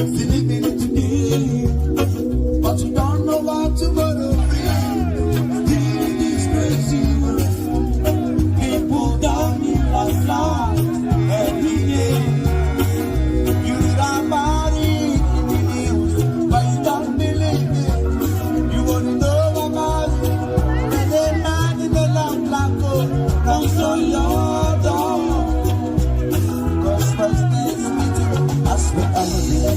living it today, but you don't know what tomorrow brings. Living is crazy. People down in life every day. You read about it in the news, but you don't believe it. You want to know about it. And then man in the lamp black hole comes on your door. Cause first things meeting, that's what I'm living.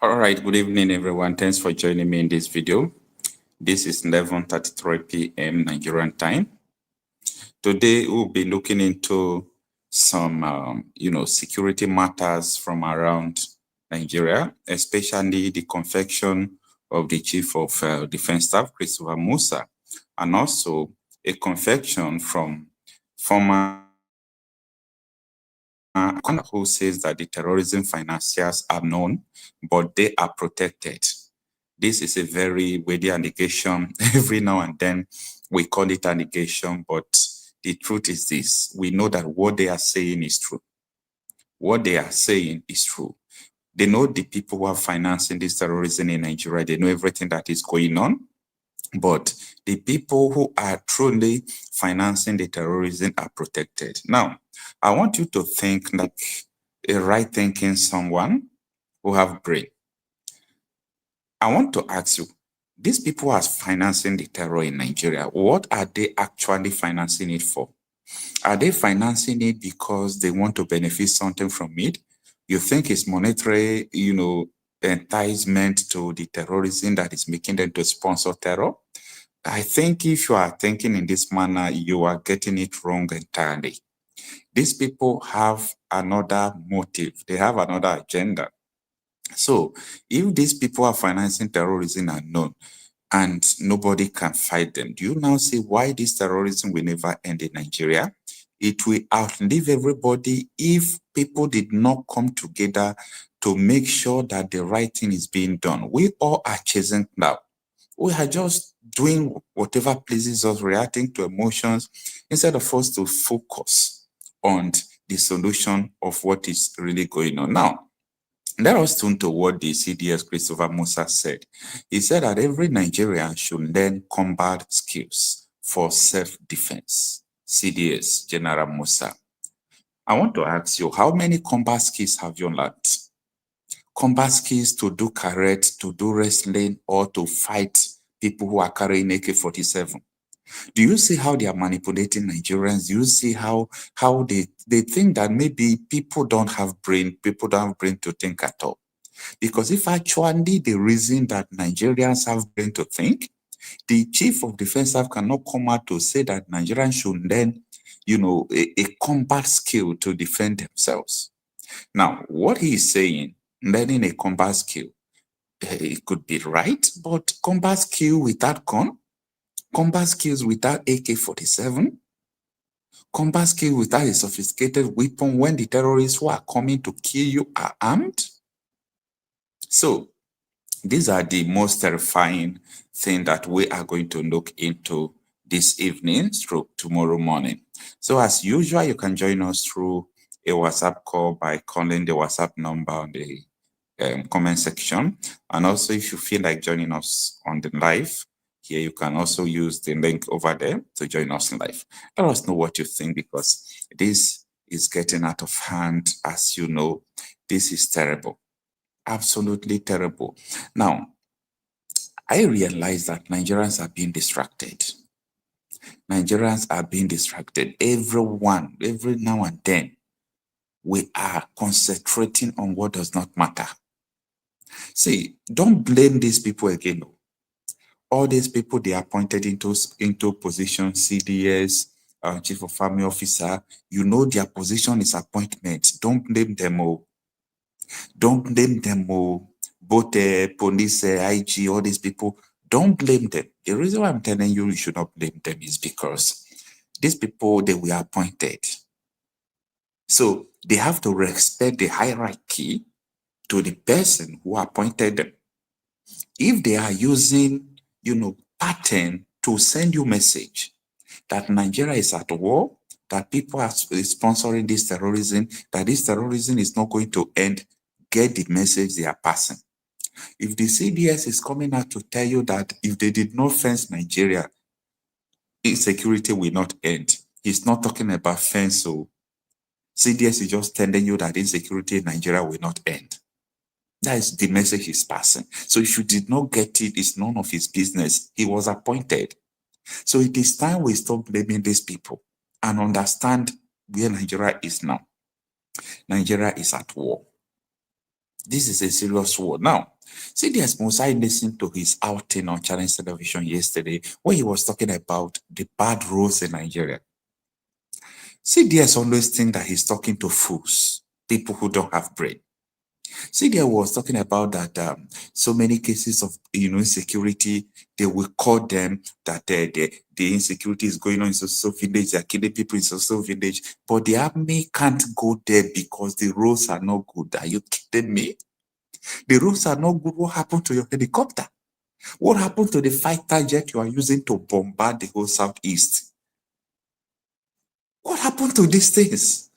All right, good evening, everyone. Thanks for joining me in this video. This is 11:33 p.m. Nigerian time. Today, we'll be looking into some, security matters from around Nigeria, especially the confection of the Chief of Defense Staff, Christopher Musa, and also a confection from former who says that the terrorism financiers are known, but they are protected. This is a very weighty allegation. Every now and then we call it allegation, but the truth is this. We know that what they are saying is true. What they are saying is true. They know the people who are financing this terrorism in Nigeria. They know everything that is going on. But the people who are truly financing the terrorism are protected. Now, I want you to think like a right-thinking someone who have brain. I want to ask you, these people who are financing the terror in Nigeria, what are they actually financing it for? Are they financing it because they want to benefit something from it? You think it's monetary, enticement to the terrorism that is making them to sponsor terror? I think if you are thinking in this manner, you are getting it wrong entirely. These people have another motive. They have another agenda. So if these people are financing terrorism are known and nobody can fight them, do you now see why this terrorism will never end in Nigeria? It will outlive everybody if people did not come together to make sure that the right thing is being done. We all are chasing now. We are just doing whatever pleases us, reacting to emotions, instead of us to focus on the solution of what is really going on. Now, let us turn to what the CDS Christopher Musa said. He said that every Nigerian should learn combat skills for self-defense. CDS, General Musa. I want to ask you, how many combat skills have you learned? Combat skills to do karate, to do wrestling, or to fight people who are carrying AK-47. Do you see how they are manipulating Nigerians? Do you see how they think that maybe people don't have brain to think at all? Because if actually the reason that Nigerians have brain to think, the Chief of Defense Staff cannot come out to say that Nigerians should learn, a combat skill to defend themselves. Now, what he is saying, learning a combat skill, it could be right, but combat skill without gun, combat skills without AK-47, combat skill without a sophisticated weapon when the terrorists who are coming to kill you are armed. So these are the most terrifying thing that we are going to look into this evening through tomorrow morning. So as usual, you can join us through a WhatsApp call by calling the WhatsApp number on the comment section. And also, if you feel like joining us on the live, here. You can also use the link over there to join us live. Let us know what you think, because this is getting out of hand. As you know, this is terrible, absolutely terrible. Now, I realize that Nigerians are being distracted. Nigerians are being distracted. Everyone, every now and then, we are concentrating on what does not matter. See, don't blame these people again. All these people they appointed into position, CDS, Chief of Army Officer, you know their position is appointment. Don't blame them all. Don't blame them all. Both police, IG, all these people, don't blame them. The reason why I'm telling you should not blame them is because these people, they were appointed. So they have to respect the hierarchy to the person who appointed them. If they are using, pattern to send you message that Nigeria is at war, that people are sponsoring this terrorism, that this terrorism is not going to end, get the message they are passing. If the CDS is coming out to tell you that if they did not fence Nigeria, insecurity will not end, he's not talking about fence. So CDS is just telling you that insecurity in Nigeria will not end. That is the message he's passing. So if you did not get it, it's none of his business. He was appointed. So it is time we stop blaming these people and understand where Nigeria is now. Nigeria is at war. This is a serious war. Now, CDS Musa listened to his outing on Challenge Television yesterday, where he was talking about the bad roads in Nigeria. CDS always think that he's talking to fools, people who don't have brain. CDS was talking about that so many cases of insecurity, they will call them that the insecurity is going on in so village, they're killing people in so village, but the army can't go there because the roads are not good. Are you kidding me? The roads are not good. What happened to your helicopter? What happened to the fighter jet you are using to bombard the whole southeast? What happened to these things?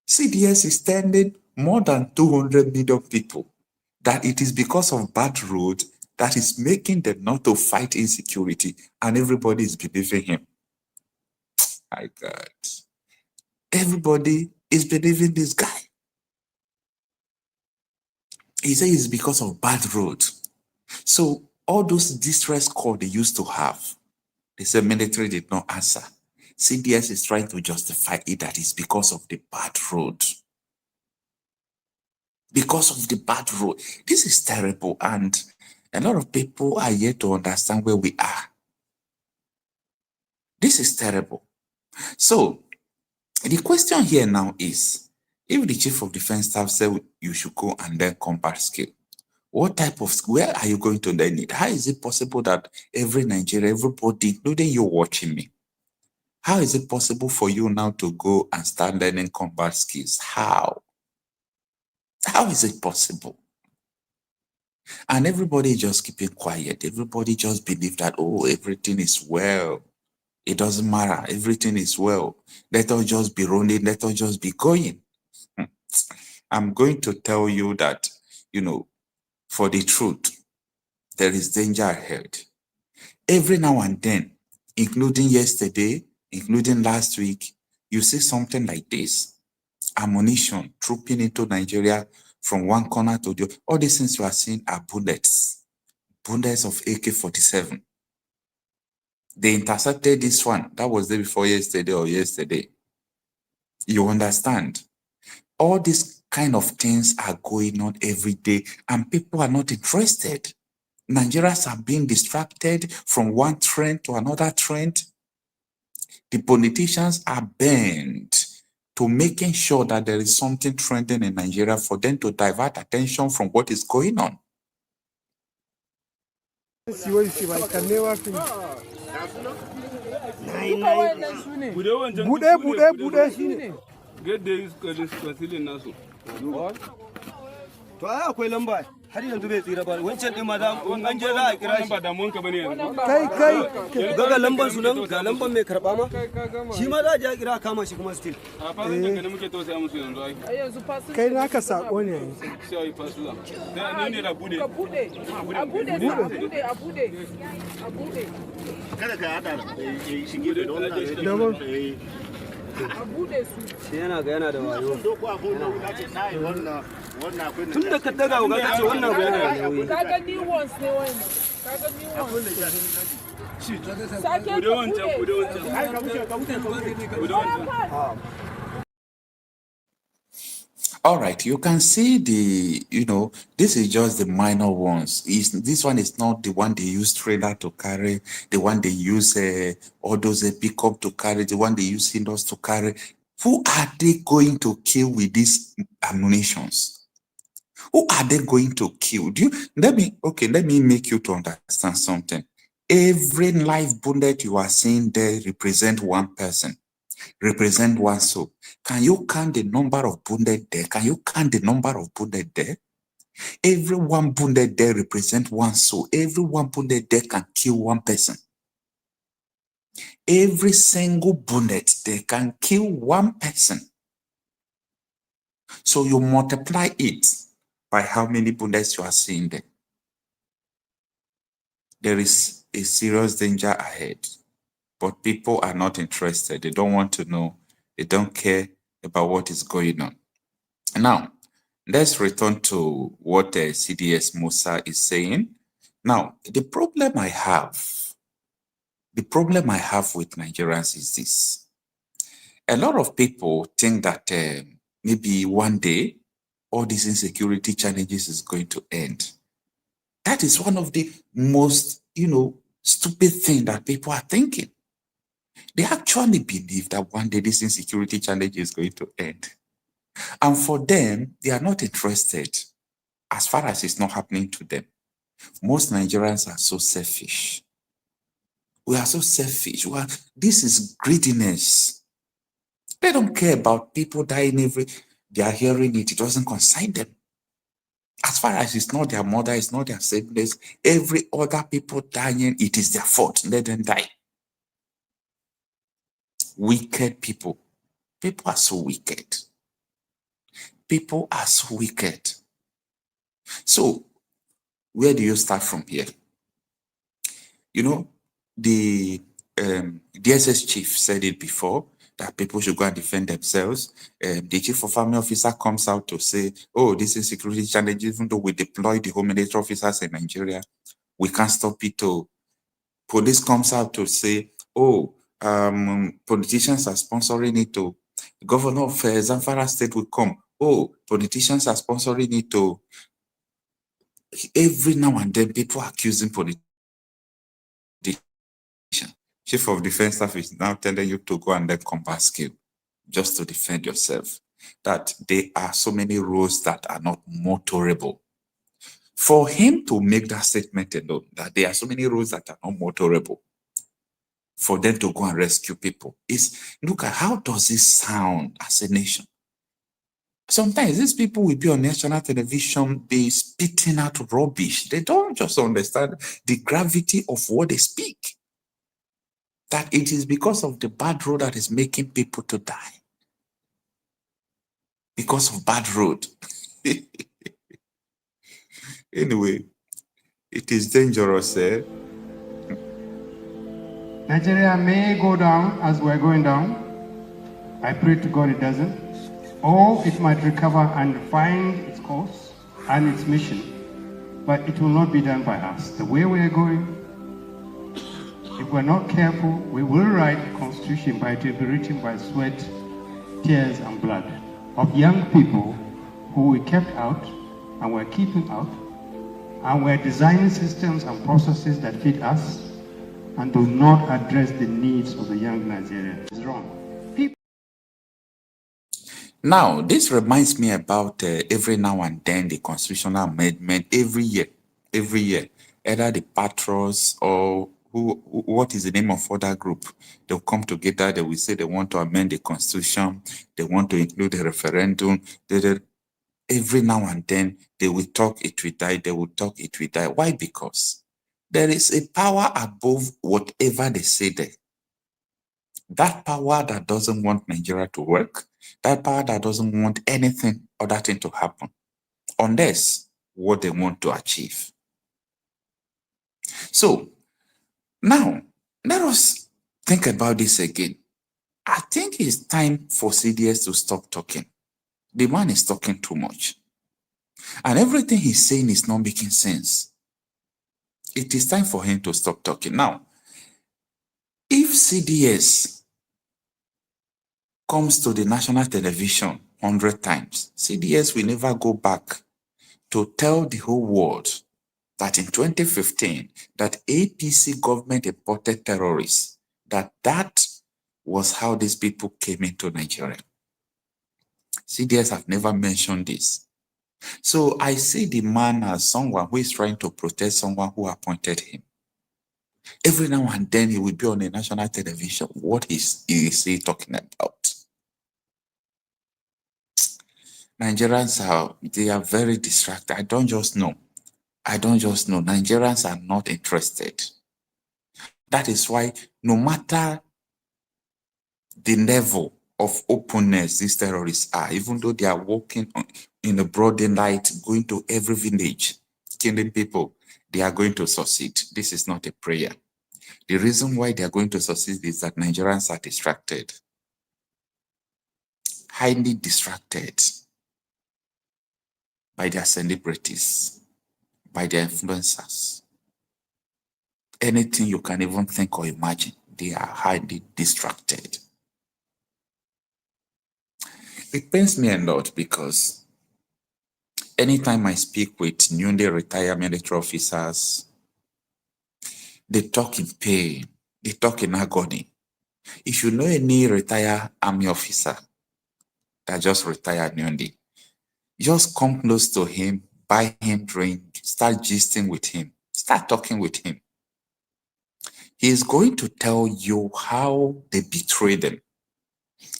CDS is telling more than 200 million people that it is because of bad road that is making them not to fight insecurity, and everybody is believing him. My God. Everybody is believing this guy. He says it's because of bad road. So all those distress calls they used to have, they said military did not answer. CDS is trying to justify it that it's because of the bad road. Because of the bad road. This is terrible, and a lot of people are yet to understand where we are. This is terrible. So the question here now is, if the Chief of Defense Staff said you should go and learn combat skill, what type of skill, where are you going to learn it? How is it possible that every Nigerian, everybody, including you watching me, how is it possible for you now to go and start learning combat skills? How? How is it possible? And everybody just keeping quiet. Everybody just believe that, oh, everything is well. It doesn't matter. Everything is well. Let us just be running. Let us just be going. I'm going to tell you that, for the truth, there is danger ahead. Every now and then, including yesterday, including last week, you see something like this. Ammunition trooping into Nigeria from one corner to the other. All these things you are seeing are bullets of AK-47. They intercepted this one. That was the day before yesterday or yesterday. You understand? All these kind of things are going on every day, and people are not interested. Nigerians are being distracted from one trend to another trend. The politicians are bent to making sure that there is something trending in Nigeria for them to divert attention from what is going on. har yanzu bai tsira ba wancan din ma da an je za a kira shi ba damuwan ka bane yanzu kai ga lamban su nan ga lamban mai karba ma shi ma za a je a kira kama shi kuma still a fasin ka ne muke tausaya musu yanzu ai yanzu fasin kai naka sako ne sai ai fasula da ne da bude a bude kada ka hada shige da wannan a bude su yana da wayo tun da ka daga ga kace wannan ga yana da wayo kaga new ones ne wannan kaga new ones sake bude wancan ai ka bude wancan All right, you can see the, this is just the minor ones. This one is not the one they use trailer to carry, the one they use all those pickup to carry, the one they use Hindus to carry. Who are they going to kill with these ammunitions? Who are they going to kill? Let me make you to understand something. Every live bullet you are seeing there represent one person. Represent one soul. Can you count the number of wounded there? Can you count the number of wounded there? Every one wounded there represent one soul. Every one wounded there can kill one person. Every single bullet there can kill one person. So you multiply it by how many bullets you are seeing there. There is a serious danger ahead. But people are not interested. They don't want to know. They don't care about what is going on. Now, let's return to what CDS Musa is saying. Now, the problem I have with Nigerians is this. A lot of people think that maybe one day all these insecurity challenges is going to end. That is one of the most, stupid thing that people are thinking. They actually believe that one day this insecurity challenge is going to end. And for them, they are not interested as far as it's not happening to them. Most Nigerians are so selfish. We are so selfish. This is greediness. They don't care about people dying they are hearing it. It doesn't concern them. As far as it's not their mother, it's not their siblings, every other people dying, it is their fault. Let them die. Wicked people. People are so wicked. People are so wicked. So, where do you start from here? The DSS chief said it before, that people should go and defend themselves. The chief of army officer comes out to say, oh, this is security challenge, even though we deploy the home military officers in Nigeria, we can't stop it. Police comes out to say, oh, politicians are sponsoring it. The governor of Zamfara state will come. Oh, politicians are sponsoring it. Every now and then, people are accusing politicians. Chief of Defense Staff is now telling you to go and then combat skill just to defend yourself. That there are so many roads that are not motorable. For him to make that statement alone, that there are so many roads that are not motorable, for them to go and rescue people, look at how does this sound as a nation? Sometimes these people will be on national television, be spitting out rubbish. They don't just understand the gravity of what they speak. That it is because of the bad road that is making people to die. Because of bad road. Anyway, it is dangerous, eh? Nigeria may go down as we're going down. I pray to God it doesn't. Or it might recover and find its course and its mission. But it will not be done by us. The way we are going, if we're not careful, we will write the Constitution, but it will be written by sweat, tears, and blood of young people who we kept out and we're keeping out, and we're designing systems and processes that fit us and do not address the needs of the young Nigerians. It's wrong. Now, this reminds me about every now and then the constitutional amendment every year, either the patrons or what is the name of other group, they'll come together, they will say they want to amend the constitution, they want to include a referendum. every now and then they will talk, it will die, they will talk, it will die. Why? Because there is a power above whatever they say there. That power that doesn't want Nigeria to work, that power that doesn't want anything other thing to happen, unless what they want to achieve. So now, let us think about this again. I think it's time for CDS to stop talking. The man is talking too much. And everything he's saying is not making sense. It is time for him to stop talking. Now, if CDS comes to the national television 100 times, CDS will never go back to tell the whole world that in 2015, that APC government imported terrorists, that was how these people came into Nigeria. CDS have never mentioned this. So I see the man as someone who is trying to protect someone who appointed him. Every now and then he will be on a national television. What is he talking about? Nigerians they are very distracted. I don't just know. Nigerians are not interested. That is why no matter the level of openness these terrorists are, even though they are walking in the broad daylight, going to every village, killing people, they are going to succeed. This is not a prayer. The reason why they are going to succeed is that Nigerians are distracted, highly distracted by their celebrities, by their influencers. Anything you can even think or imagine, they are highly distracted. It pains me a lot because anytime I speak with newly retired military officers, they talk in pain, they talk in agony. If you know any retired army officer that just retired newly, just come close to him, buy him drink, start gisting with him, start talking with him. He is going to tell you how they betrayed them,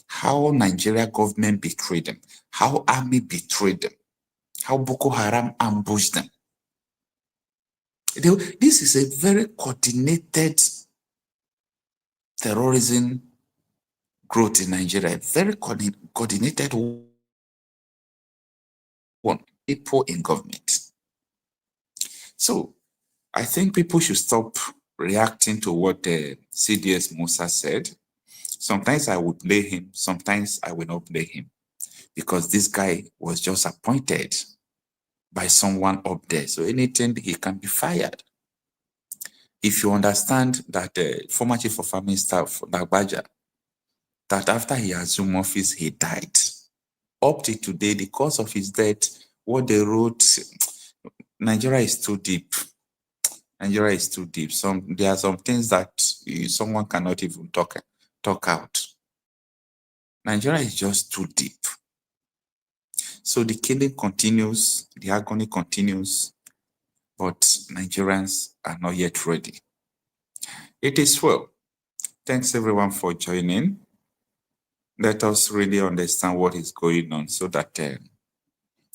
how Nigeria government betrayed them, how army betrayed them, how Boko Haram ambushed them. This is a very coordinated terrorism growth in Nigeria, very coordinated one, people in government. So I think people should stop reacting to what the CDS Musa said. Sometimes I would blame him, sometimes I will not blame him, because this guy was just appointed by someone up there. So anything, he can be fired. If you understand that the former chief of army staff, Nagbaja, that after he assumed office, he died. Up to today, the cause of his death, what they wrote, Nigeria is too deep. Nigeria is too deep. There are some things that someone cannot even talk out. Nigeria is just too deep. So the killing continues, the agony continues, but Nigerians are not yet ready. It is well. Thanks everyone for joining. Let us really understand what is going on so that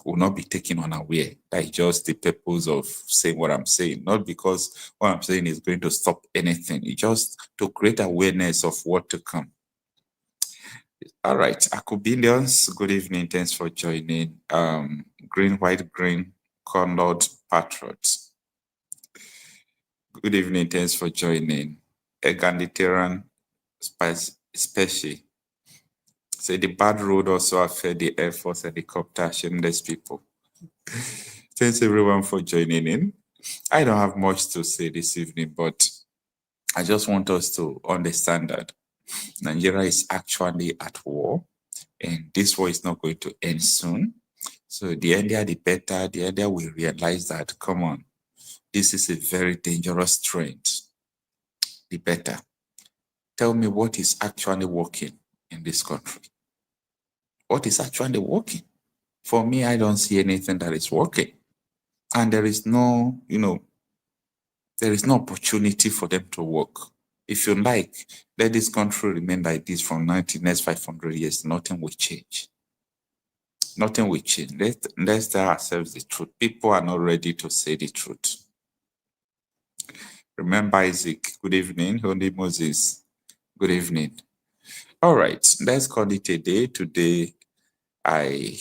will not be taken unaware. That is just the purpose of saying what I'm saying, not because what I'm saying is going to stop anything. It's just to create awareness of what to come. All right, Akubilians, good evening. Thanks for joining. Green, white, green, colored patriots. Good evening. Thanks for joining. Egalitarian, especially. Say the bad road also affect the Air Force helicopter, shameless people. Thanks everyone for joining in. I don't have much to say this evening, but I just want us to understand that Nigeria is actually at war, and this war is not going to end soon. So the earlier the better, the earlier we realize that, come on, this is a very dangerous trend, the better. Tell me what is actually working in this country. What is actually working? For me, I don't see anything that is working. And there is no, there is no opportunity for them to work. If you like, let this country remain like this from 19 next 500 years, nothing will change. nothing will change. Let's tell ourselves the truth. People are not ready to say the truth. Remember Isaac, good evening. Holy Moses, good evening. All right, let's call it a day. Today, I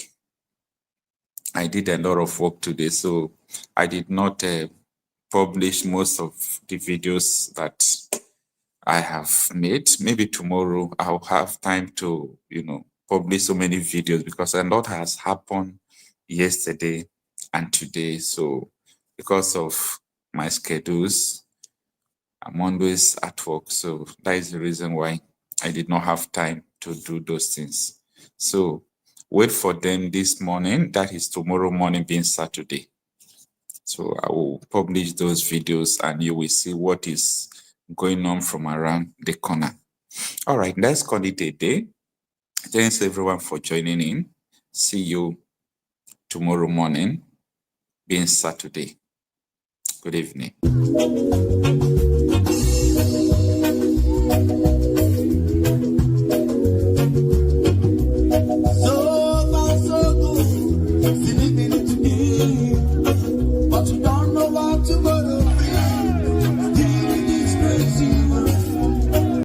did a lot of work today, so I did not publish most of the videos that I have made. Maybe tomorrow I'll have time to, publish so many videos because a lot has happened yesterday and today. So because of my schedules, I'm always at work. So that is the reason why I did not have time to do those things. So wait for them this morning. That is tomorrow morning being Saturday. So I will publish those videos and you will see what is going on from around the corner. All right, let's call it a day. Thanks everyone for joining in. See you tomorrow morning being Saturday. Good evening.